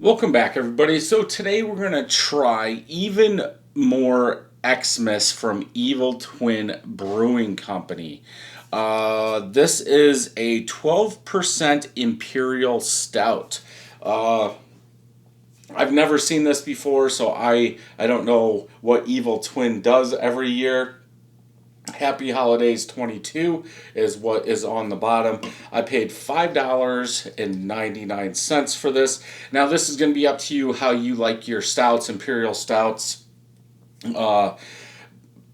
Welcome back, everybody. So today we're going to try Even More Xmas from Evil Twin Brewing Company. This is a 12% Imperial Stout. I've never seen this before, so I don't know what Evil Twin does every year. Happy Holidays 22 is what is on the bottom. I paid $5.99 for this. Now, this is going to be up to you how you like your stouts, Imperial Stouts, uh,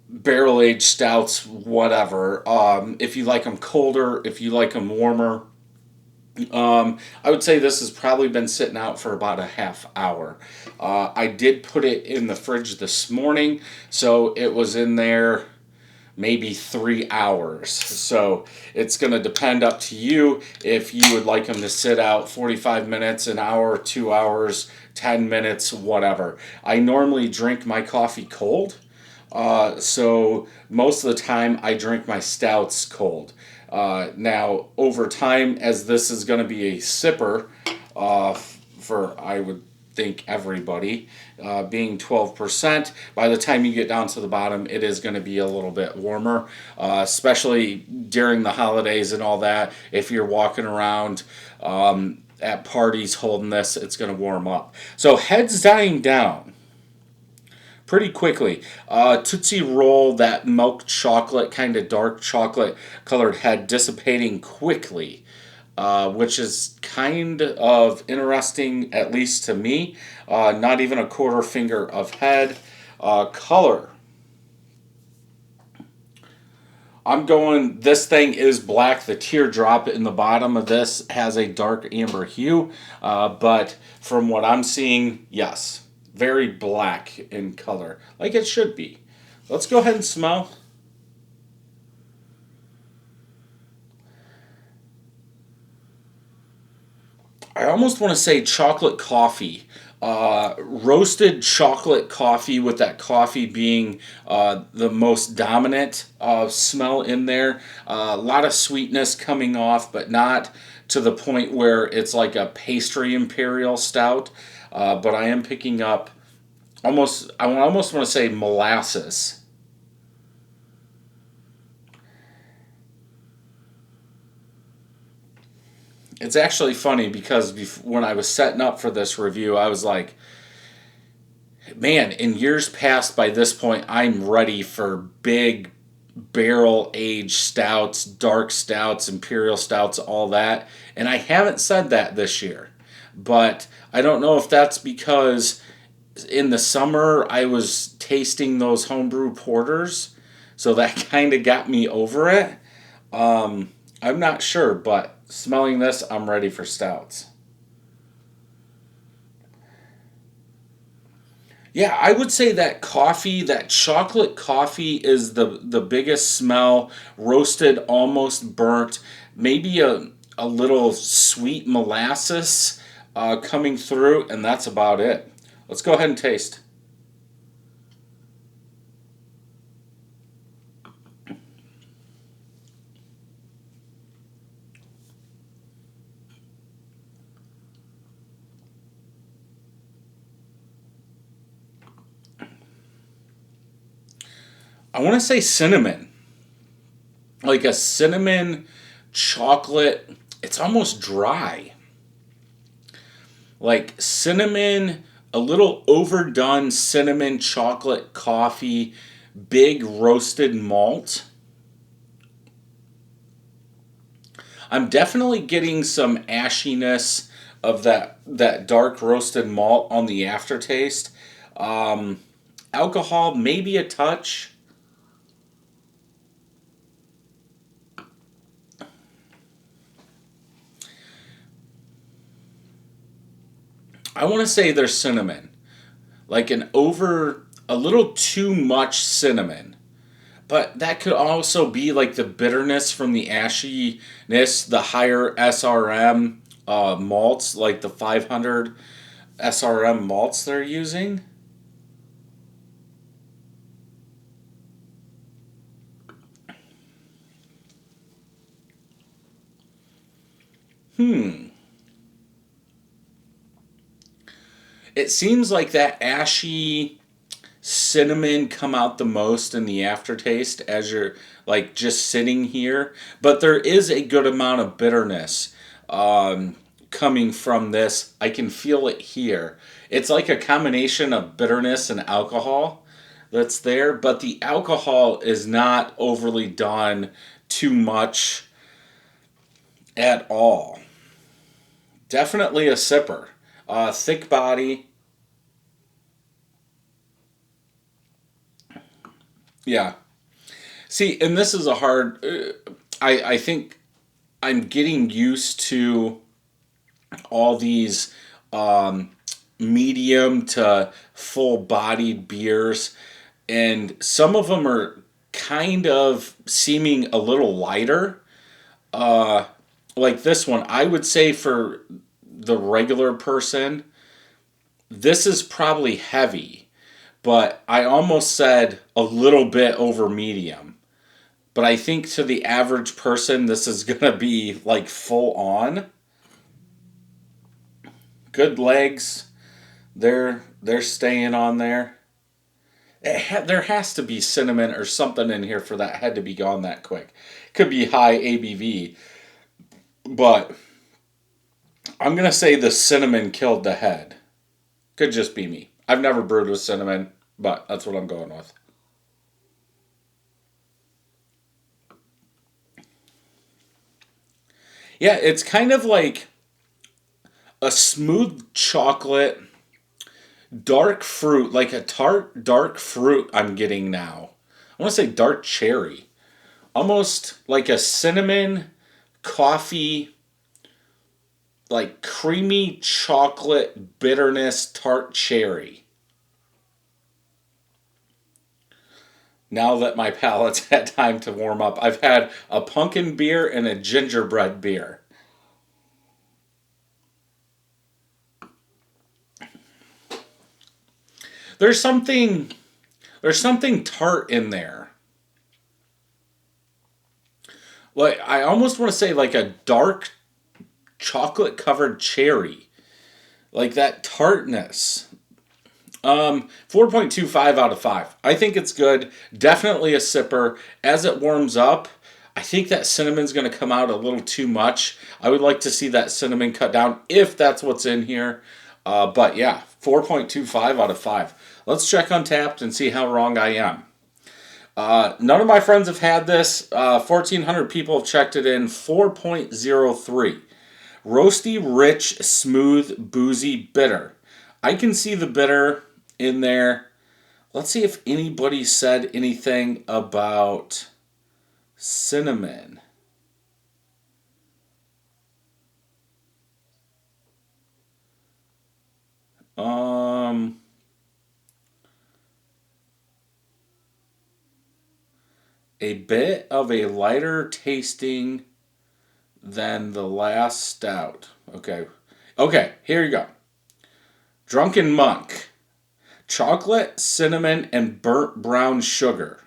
barrel aged stouts, whatever. If you like them colder, if you like them warmer. I would say this has probably been sitting out for about a half hour. I did put it in the fridge this morning, so it was in there maybe 3 hours. So it's going to depend up to you if you would like them to sit out 45 minutes, an hour, 2 hours, 10 minutes, whatever. I normally drink my coffee cold. So most of the time I drink my stouts cold. Now, over time, as this is going to be a sipper for, I would think, everybody, being 12%, by the time you get down to the bottom, it is going to be a little bit warmer, especially during the holidays and all that. If you're walking around at parties holding this, it's going to warm up. So, heads dying down pretty quickly. Tootsie Roll, that milk chocolate, kind of dark chocolate colored head dissipating quickly, which is kind of interesting, at least to me. Not even a quarter finger of head. Color. I'm going, this thing is black. The teardrop in the bottom of this has a dark amber hue, but from what I'm seeing, yes, very black in color, like it should be. Let's go ahead and smell. I almost want to say chocolate coffee. Roasted chocolate coffee, with that coffee being the most dominant smell in there. A lot of sweetness coming off, but not to the point where it's like a pastry imperial stout. But I am picking up I almost want to say molasses. It's actually funny because when I was setting up for this review, I was like, man, in years past, by this point, I'm ready for big barrel aged stouts, dark stouts, imperial stouts, all that. And I haven't said that this year. But I don't know if that's because in the summer I was tasting those homebrew porters. So that kind of got me over it. I'm not sure, but smelling this, I'm ready for stouts. Yeah, I would say that coffee, that chocolate coffee, is the biggest smell. Roasted, almost burnt. Maybe a little sweet molasses coming through, and that's about it. Let's go ahead and taste. I want to say cinnamon, like a cinnamon chocolate. It's almost dry, like cinnamon, a little overdone cinnamon chocolate coffee, big roasted malt. I'm definitely getting some ashiness of that dark roasted malt on the aftertaste. Um, Alcohol, maybe a touch. I want to say there's cinnamon, like a little too much cinnamon. But that could also be like the bitterness from the ashiness, the higher SRM malts, like the 500 SRM malts they're using. Hmm. it seems like that ashy cinnamon come out the most in the aftertaste as you're like just sitting here. But there is a good amount of bitterness coming from this. I can feel it here. It's like a combination of bitterness and alcohol that's there, but the alcohol is not overly done too much at all. Definitely a sipper. Thick body. Yeah. See, and this is a hard. I think I'm getting used to all these medium to full bodied beers, and some of them are kind of seeming a little lighter. Like this one, I would say for the regular person, this is probably heavy, but I almost said a little bit over medium. But I think to the average person, this is going to be like full on. Good legs. They're staying on there. There has to be cinnamon or something in here for that head to be gone that quick. Could be high ABV, but I'm going to say the cinnamon killed the head. Could just be me. I've never brewed with cinnamon, but that's what I'm going with. Yeah, it's kind of like a smooth chocolate, dark fruit, like a tart dark fruit I'm getting now. I want to say dark cherry. Almost like a cinnamon, coffee, like creamy chocolate bitterness tart cherry. Now that my palate's had time to warm up, I've had a pumpkin beer and a gingerbread beer. There's something there's something tart in there. Like I almost want to say like a dark chocolate covered cherry. Like that tartness. 4.25 out of 5. I think it's good. Definitely a sipper. As it warms up, I think that cinnamon's going to come out a little too much. I would like to see that cinnamon cut down if that's what's in here. But yeah, 4.25 out of 5. Let's check Untappd and see how wrong I am. None of my friends have had this. 1,400 people have checked it in. 4.03. Roasty, rich, smooth, boozy, bitter. I can see the bitter in there. Let's see if anybody said anything about cinnamon. A bit of a lighter tasting than the last stout. Okay. Okay, here you go. Drunken Monk. Chocolate, cinnamon, and burnt brown sugar.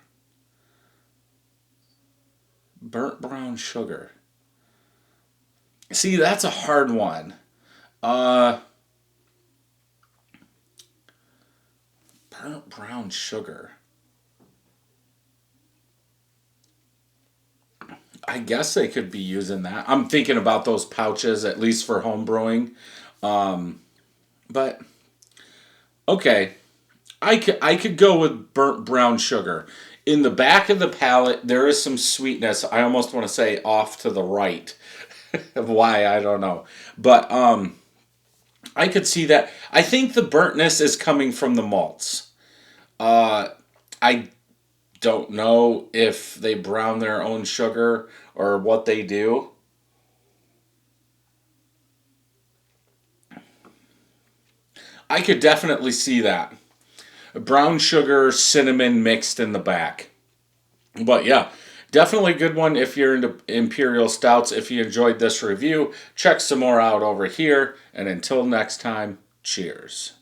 Burnt brown sugar. See, that's a hard one. Burnt brown sugar. I guess they could be using that. I'm thinking about those pouches, at least for home brewing. But, okay. I could go with burnt brown sugar. In the back of the palate, there is some sweetness. I almost want to say off to the right. Why, I don't know. But I could see that. I think the burntness is coming from the malts. I don't know if they brown their own sugar or what they do. I could definitely see that. Brown sugar, cinnamon mixed in the back. But yeah, definitely a good one if you're into Imperial Stouts. If you enjoyed this review, check some more out over here. And until next time, cheers.